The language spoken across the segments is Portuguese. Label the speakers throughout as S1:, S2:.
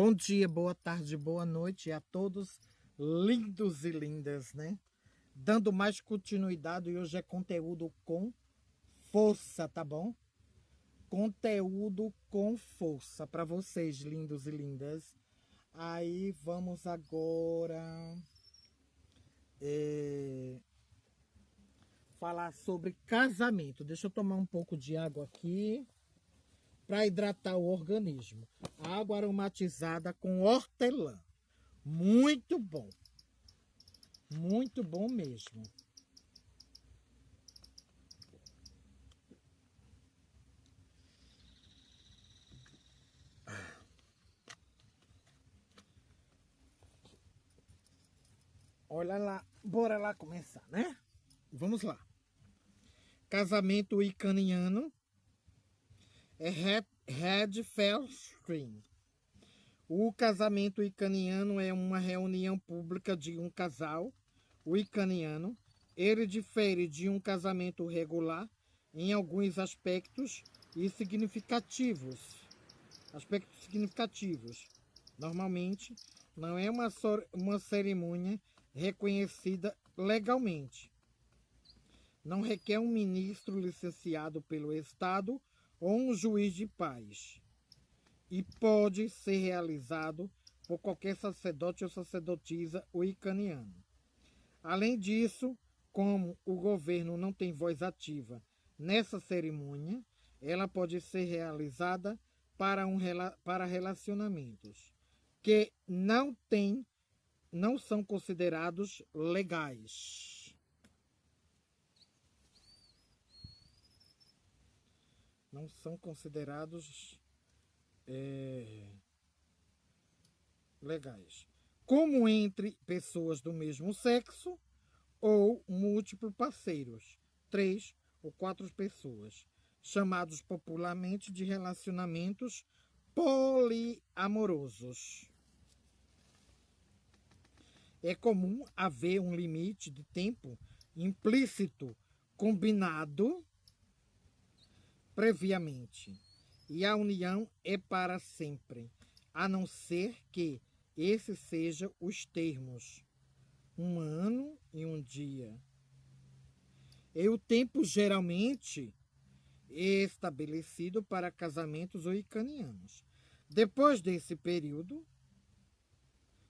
S1: Bom dia, boa tarde, boa noite a todos, lindos e lindas, né? Dando mais continuidade, e hoje é conteúdo com força, tá bom? Conteúdo com força para vocês, lindos e lindas. Aí vamos agora falar sobre casamento. Deixa eu tomar um pouco de água aqui para hidratar o organismo. Água aromatizada com hortelã. Muito bom. Muito bom mesmo. Olha lá, bora lá começar, né? Vamos lá. Casamento icaniano é Red Felstream. O casamento icaniano é uma reunião pública de um casal icaniano. Ele difere de um casamento regular em alguns aspectos significativos. Normalmente, não é uma cerimônia reconhecida legalmente. Não requer um ministro licenciado pelo Estado ou um juiz de paz. E pode ser realizado por qualquer sacerdote ou sacerdotisa wicaniano. Além disso, como o governo não tem voz ativa nessa cerimônia, ela pode ser realizada para relacionamentos que não são considerados legais. Não são considerados legais. Como entre pessoas do mesmo sexo ou múltiplos parceiros, 3 ou 4 pessoas, chamados popularmente de relacionamentos poliamorosos. É comum haver um limite de tempo implícito combinado previamente, e a união é para sempre, a não ser que esses sejam os termos, 1 ano e 1 dia. É o tempo geralmente estabelecido para casamentos wicanianos. Depois desse período,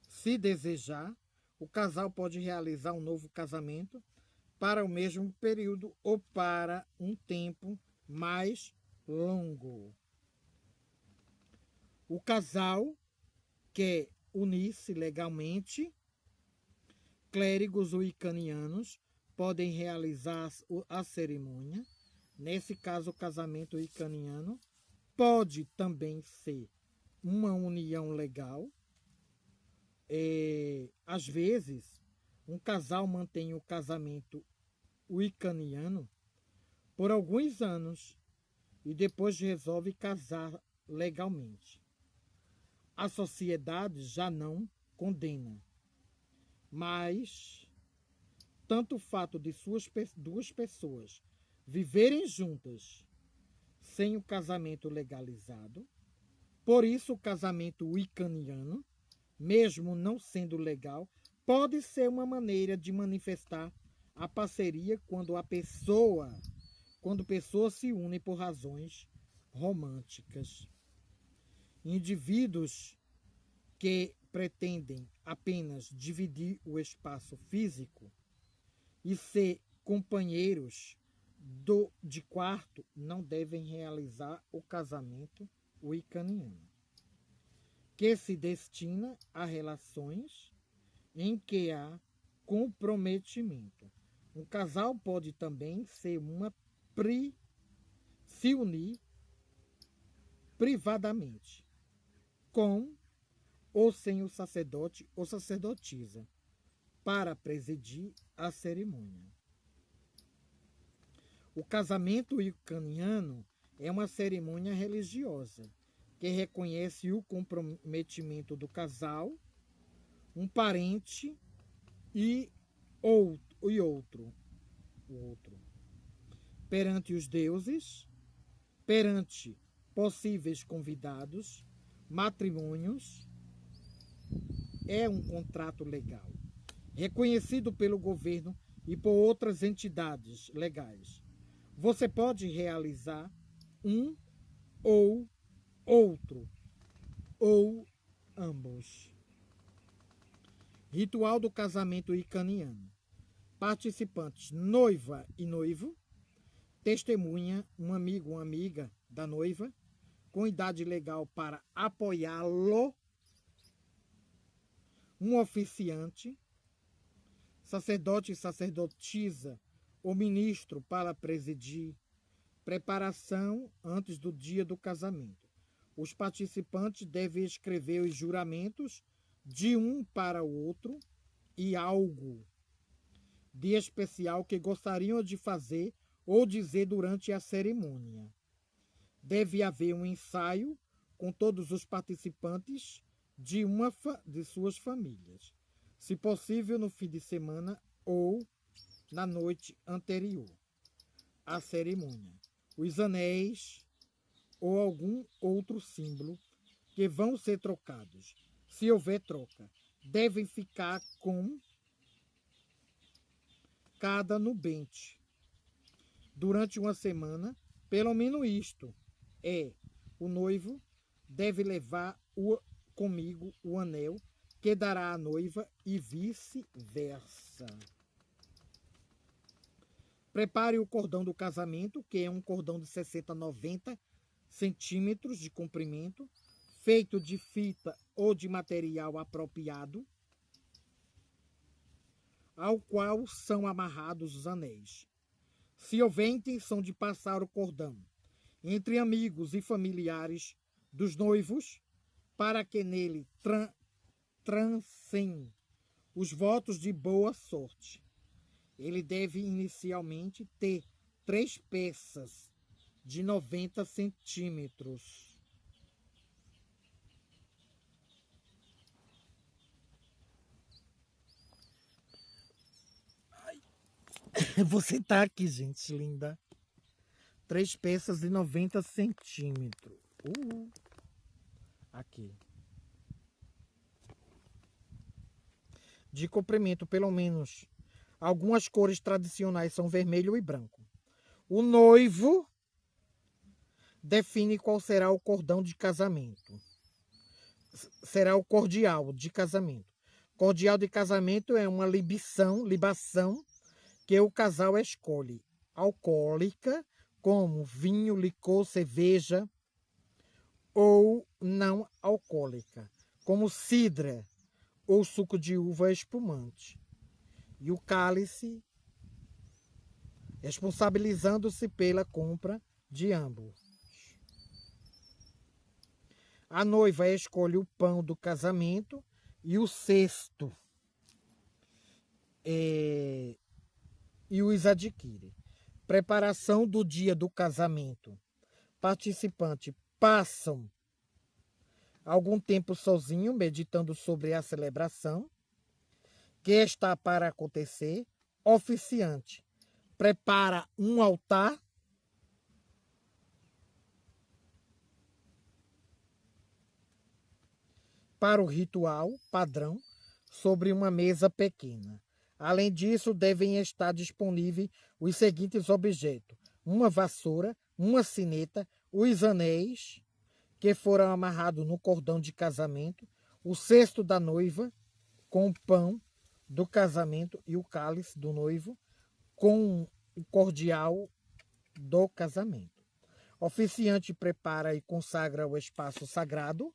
S1: se desejar, o casal pode realizar um novo casamento para o mesmo período ou para um tempo mais longo. O casal quer unir-se legalmente. Clérigos wicanianos podem realizar a cerimônia. Nesse caso, o casamento wicaniano pode também ser uma união legal. Às vezes, um casal mantém o casamento wicaniano por alguns anos e depois resolve casar legalmente. A sociedade já não condena, mas tanto o fato de duas pessoas viverem juntas sem o casamento legalizado, por isso o casamento wicaniano, mesmo não sendo legal, pode ser uma maneira de manifestar a parceria quando pessoas se unem por razões românticas. Indivíduos que pretendem apenas dividir o espaço físico e ser companheiros de quarto não devem realizar o casamento wicaniano, que se destina a relações em que há comprometimento. Um casal pode também se unir privadamente, com ou sem o sacerdote ou sacerdotisa, para presidir a cerimônia. O casamento wicaniano é uma cerimônia religiosa que reconhece o comprometimento do casal, um parente e outro, perante os deuses, perante possíveis convidados, matrimônios é um contrato legal, reconhecido pelo governo e por outras entidades legais. Você pode realizar um ou outro, ou ambos. Ritual do casamento icaniano. Participantes: noiva e noivo, testemunha, um amigo ou amiga da noiva, com idade legal para apoiá-lo, um oficiante, sacerdote e sacerdotisa ou ministro para presidir, preparação antes do dia do casamento. Os participantes devem escrever os juramentos de um para o outro e algo de especial que gostariam de fazer ou dizer durante a cerimônia. Deve haver um ensaio com todos os participantes de uma de suas famílias, se possível no fim de semana ou na noite anterior à cerimônia. Os anéis ou algum outro símbolo que vão ser trocados, se houver troca, devem ficar com cada nubente durante uma semana. Pelo menos isto é: o noivo deve levar comigo o anel que dará à noiva e vice-versa. Prepare o cordão do casamento, que é um cordão de 60 a 90 centímetros de comprimento, feito de fita ou de material apropriado, ao qual são amarrados os anéis. Se houver intenção de passar o cordão entre amigos e familiares dos noivos, para que nele trancem os votos de boa sorte, ele deve inicialmente ter 3 peças de 90 centímetros. Você tá aqui, gente linda. 3 peças de 90 centímetros. Aqui. De comprimento, pelo menos. Algumas cores tradicionais são vermelho e branco. O noivo define qual será o cordão de casamento. Será o cordial de casamento. Cordial de casamento é uma libação que o casal escolhe. Alcoólica, como vinho, licor, cerveja, ou não alcoólica, como cidra ou suco de uva espumante. E o cálice, responsabilizando-se pela compra de ambos. A noiva escolhe o pão do casamento e o cesto e os adquire. Preparação do dia do casamento. Participantes passam algum tempo sozinho, meditando sobre a celebração que está para acontecer. Oficiante prepara um altar para o ritual padrão sobre uma mesa pequena. Além disso, devem estar disponíveis os seguintes objetos: uma vassoura, uma sineta, os anéis que foram amarrados no cordão de casamento, o cesto da noiva com o pão do casamento e o cálice do noivo com o cordial do casamento. Oficiante prepara e consagra o espaço sagrado.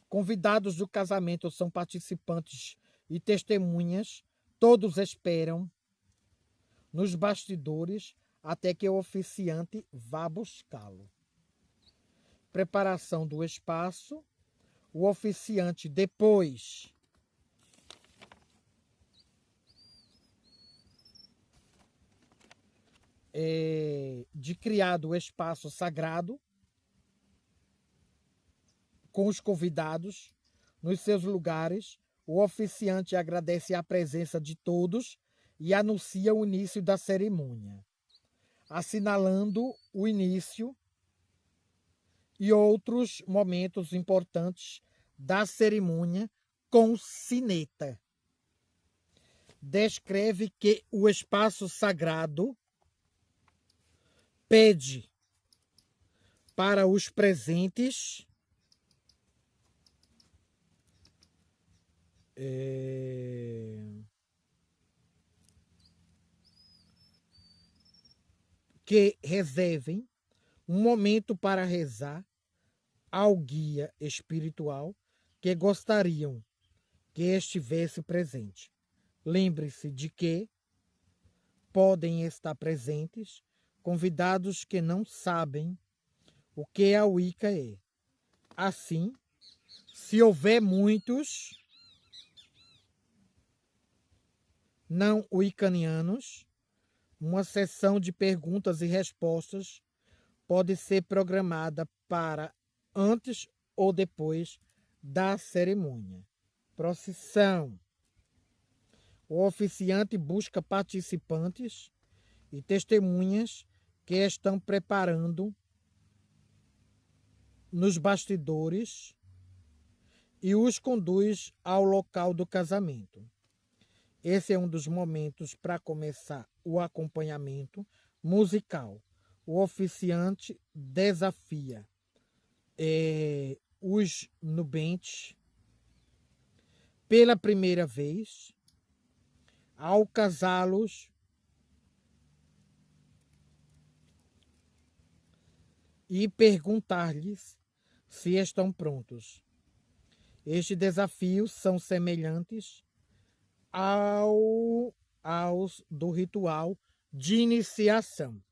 S1: Convidados do casamento são participantes e testemunhas. Todos esperam nos bastidores até que o oficiante vá buscá-lo. Preparação do espaço. O oficiante, depois de criado o espaço sagrado, com os convidados nos seus lugares, o oficiante agradece a presença de todos e anuncia o início da cerimônia, assinalando o início e outros momentos importantes da cerimônia com sineta. Descreve que o espaço sagrado pede para os presentes que reservem um momento para rezar ao guia espiritual que gostariam que estivesse presente. Lembre-se de que podem estar presentes convidados que não sabem o que a Wicca é. Assim, se houver muitos não wiccanianos, uma sessão de perguntas e respostas pode ser programada para antes ou depois da cerimônia. Procissão. O oficiante busca participantes e testemunhas que estão preparando nos bastidores e os conduz ao local do casamento. Esse é um dos momentos para começar o acompanhamento musical. O oficiante desafia os nubentes pela primeira vez ao casá-los e perguntar-lhes se estão prontos. Estes desafios são semelhantes aos do ritual de iniciação.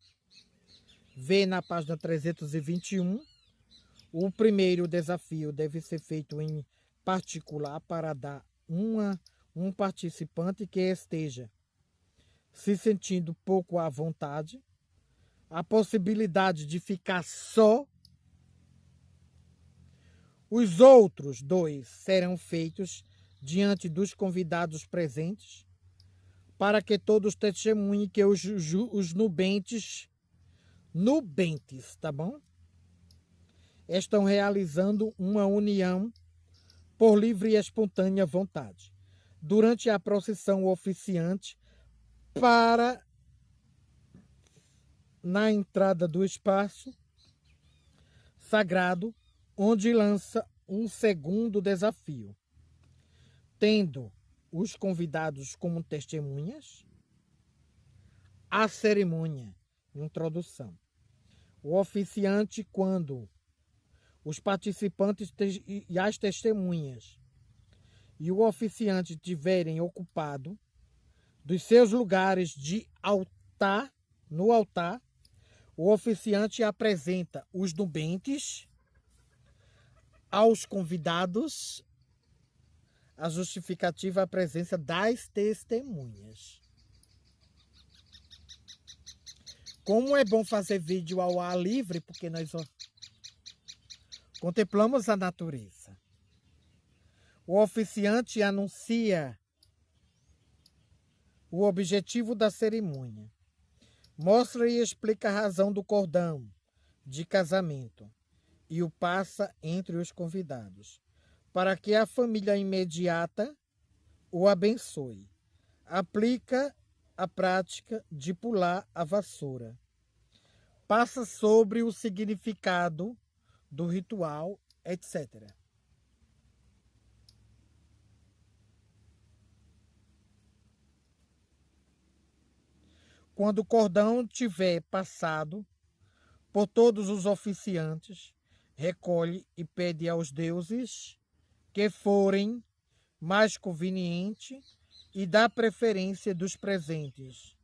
S1: Vê na página 321. O primeiro desafio deve ser feito em particular para dar um participante que esteja se sentindo pouco à vontade a possibilidade de ficar só. Os outros 2 serão feitos diante dos convidados presentes, para que todos testemunhem que os nubentes, tá bom? Estão realizando uma união por livre e espontânea vontade. Durante a procissão, o oficiante para na entrada do espaço sagrado, onde lança um segundo desafio, tendo os convidados como testemunhas. A cerimônia, introdução. O oficiante, quando os participantes e as testemunhas e o oficiante tiverem ocupado dos seus lugares de altar, no altar, o oficiante apresenta os nubentes aos convidados, a justificativa a presença das testemunhas. Como é bom fazer vídeo ao ar livre, porque nós contemplamos a natureza. O oficiante anuncia o objetivo da cerimônia. Mostra e explica a razão do cordão de casamento e o passa entre os convidados, para que a família imediata o abençoe. Aplica a prática de pular a vassoura. Passa sobre o significado do ritual, etc. Quando o cordão tiver passado por todos os oficiantes, recolhe e pede aos deuses que forem mais conveniente e dá preferência dos presentes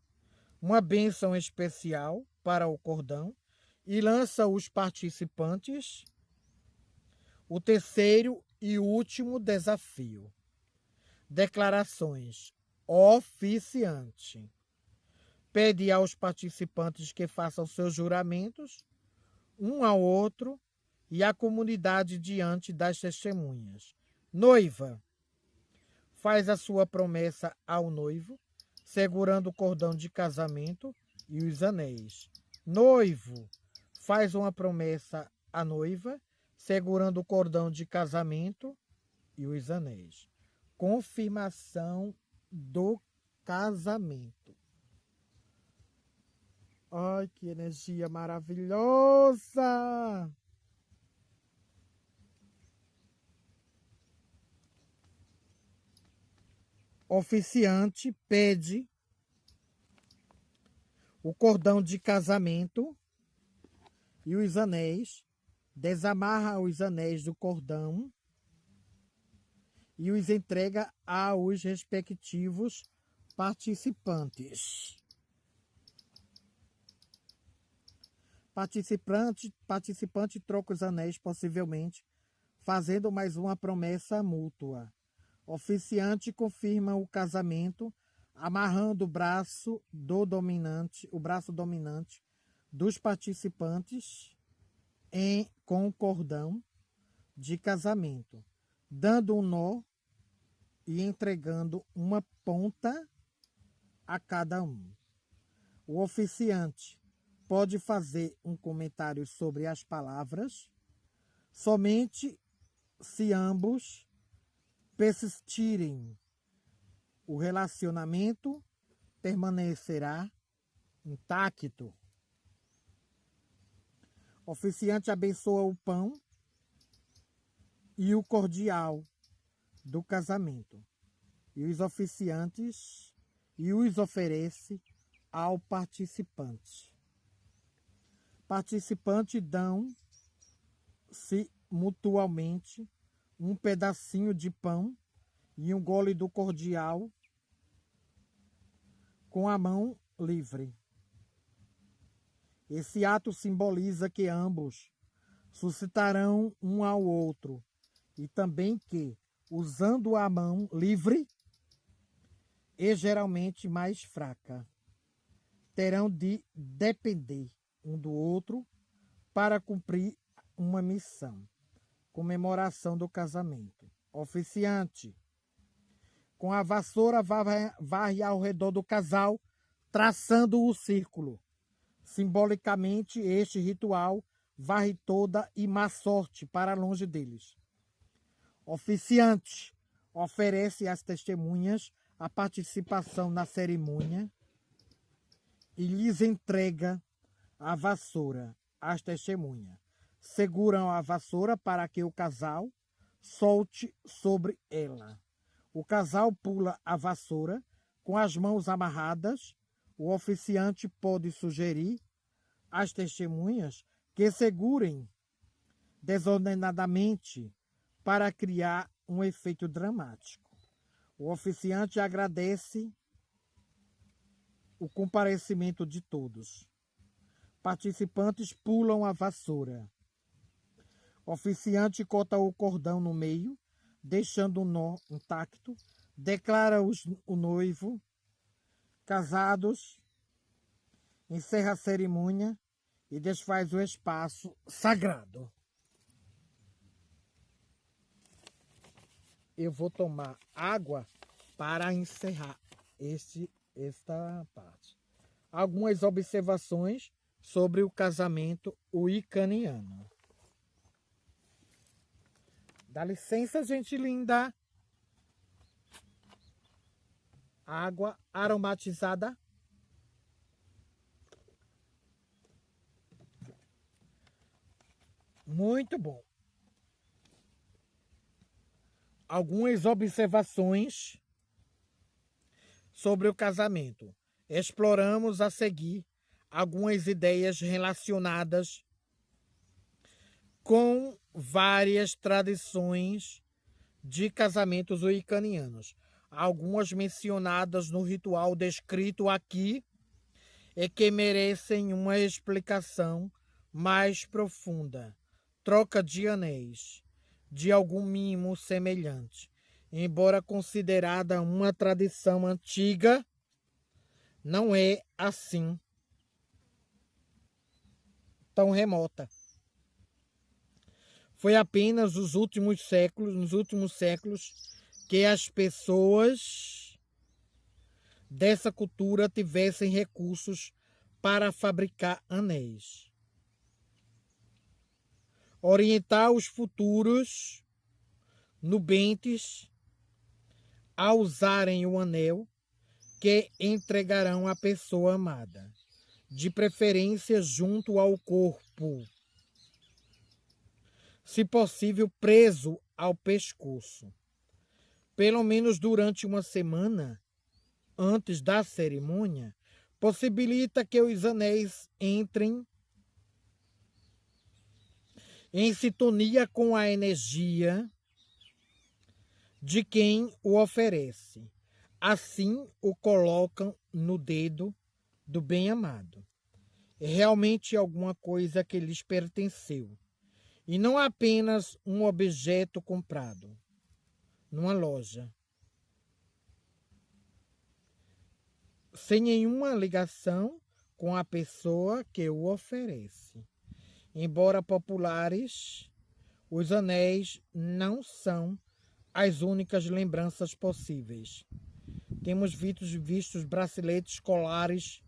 S1: uma bênção especial para o cordão e lança os participantes o terceiro e último desafio. Declarações. Oficiante pede aos participantes que façam seus juramentos um ao outro e à comunidade diante das testemunhas. Noiva faz a sua promessa ao noivo, segurando o cordão de casamento e os anéis. Noivo faz uma promessa a noiva, segurando o cordão de casamento e os anéis. Confirmação do casamento. Ai, que energia maravilhosa! Oficiante pede o cordão de casamento e os anéis, desamarra os anéis do cordão e os entrega aos respectivos participantes. Participante troca os anéis, possivelmente fazendo mais uma promessa mútua. Oficiante confirma o casamento, amarrando o braço dominante dos participantes com o cordão de casamento, dando um nó e entregando uma ponta a cada um. O oficiante pode fazer um comentário sobre as palavras somente se ambos persistirem. O relacionamento permanecerá intacto. Oficiante abençoa o pão e o cordial do casamento e os oficiantes e os oferece ao participante. Participantes dão-se mutuamente um pedacinho de pão e um gole do cordial com a mão livre. Esse ato simboliza que ambos suscitarão um ao outro e também que, usando a mão livre e geralmente mais fraca, terão de depender um do outro para cumprir uma missão. Comemoração do casamento. Oficiante, com a vassoura, varre ao redor do casal, traçando o círculo. Simbolicamente, este ritual varre toda e má sorte para longe deles. Oficiante oferece às testemunhas a participação na cerimônia e lhes entrega a vassoura às testemunhas. Seguram a vassoura para que o casal solte sobre ela. O casal pula a vassoura com as mãos amarradas. O oficiante pode sugerir às testemunhas que segurem desordenadamente para criar um efeito dramático. O oficiante agradece o comparecimento de todos. Participantes pulam a vassoura. Oficiante corta o cordão no meio, deixando o nó intacto. Declara o noivo casados, encerra a cerimônia e desfaz o espaço sagrado. Eu vou tomar água para encerrar esta parte. Algumas observações sobre o casamento wiccaniano. Dá licença, gente linda. Água aromatizada. Muito bom. Algumas observações sobre o casamento. Exploramos a seguir algumas ideias relacionadas com várias tradições de casamentos wiccanianos. Algumas mencionadas no ritual descrito aqui e que merecem uma explicação mais profunda. Troca de anéis, de algum mimo semelhante. Embora considerada uma tradição antiga, não é assim tão remota. Foi apenas nos últimos séculos, que as pessoas dessa cultura tivessem recursos para fabricar anéis. orientar os futuros nubentes a usarem o anel que entregarão à pessoa amada, de preferência junto ao corpo, se possível preso ao pescoço, pelo menos durante uma semana antes da cerimônia, possibilita que os anéis entrem em sintonia com a energia de quem o oferece. Assim o colocam no dedo do bem-amado. É realmente alguma coisa que lhes pertenceu, e não apenas um objeto comprado numa loja, sem nenhuma ligação com a pessoa que o oferece. Embora populares, os anéis não são as únicas lembranças possíveis. Temos vistos braceletes, colares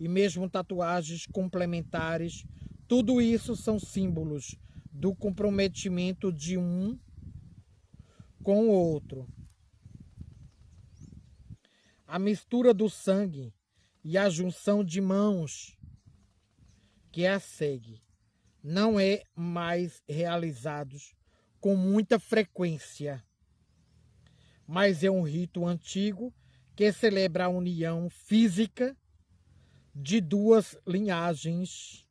S1: e mesmo tatuagens complementares. Tudo isso são símbolos do comprometimento de um com o outro. A mistura do sangue e a junção de mãos que a segue não é mais realizados com muita frequência, mas é um rito antigo que celebra a união física de duas linhagens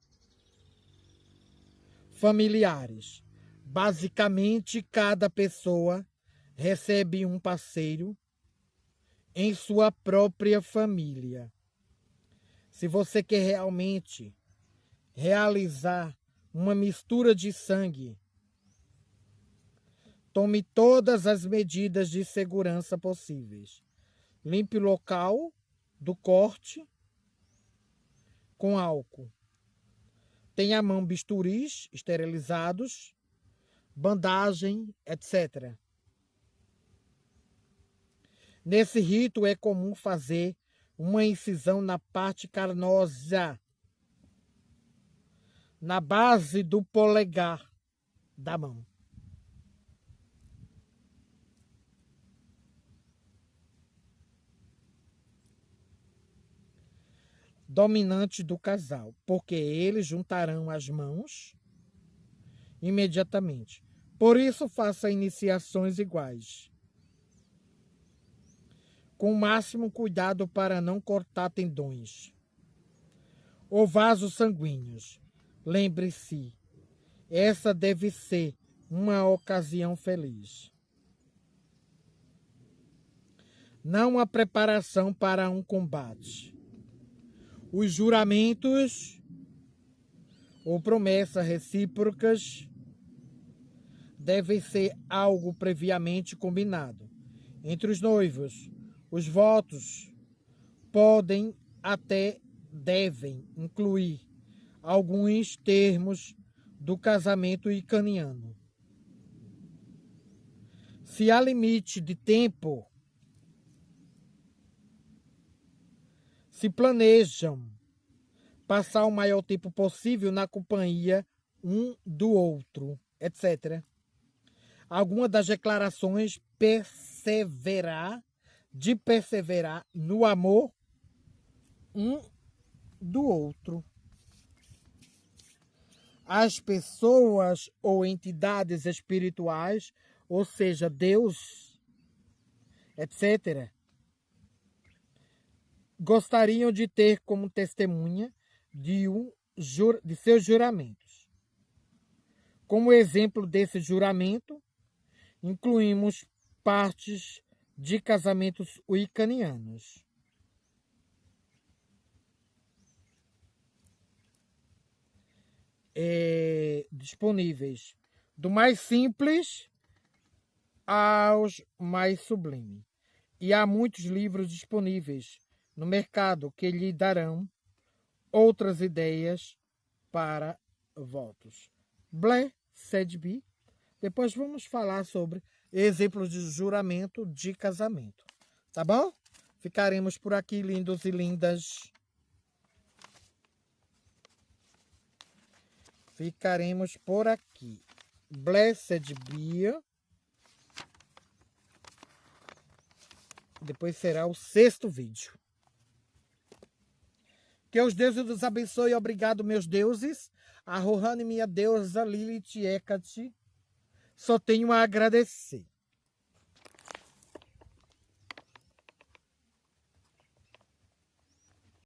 S1: familiares. Basicamente, cada pessoa recebe um parceiro em sua própria família. Se você quer realmente realizar uma mistura de sangue, tome todas as medidas de segurança possíveis. Limpe o local do corte com álcool. Tenha à mão bisturis esterilizados, bandagem, etc. Nesse rito é comum fazer uma incisão na parte carnosa, na base do polegar da mão. Dominante do casal, porque eles juntarão as mãos imediatamente. Por isso, faça iniciações iguais, com o máximo cuidado para não cortar tendões ou vasos sanguíneos. Lembre-se, essa deve ser uma ocasião feliz, não a preparação para um combate. Os juramentos ou promessas recíprocas devem ser algo previamente combinado entre os noivos. Os votos podem até devem incluir alguns termos do casamento icaniano. Se há limite de tempo, se planejam passar o maior tempo possível na companhia um do outro, etc. Alguma das declarações perseverar no amor um do outro. As pessoas ou entidades espirituais, ou seja, Deus, etc., gostariam de ter como testemunha de seus juramentos. Como exemplo desse juramento, incluímos partes de casamentos wiccanianos. Disponíveis do mais simples aos mais sublime. E há muitos livros disponíveis no mercado que lhe darão outras ideias para votos. Blessed be. Depois vamos falar sobre exemplos de juramento de casamento. Tá bom? Ficaremos por aqui, lindos e lindas. Ficaremos por aqui. Blessed Be. Depois será o 6º vídeo. Que os deuses nos abençoe. Obrigado, meus deuses. A Rohani, minha deusa, Lilith Hecate. Só tenho a agradecer.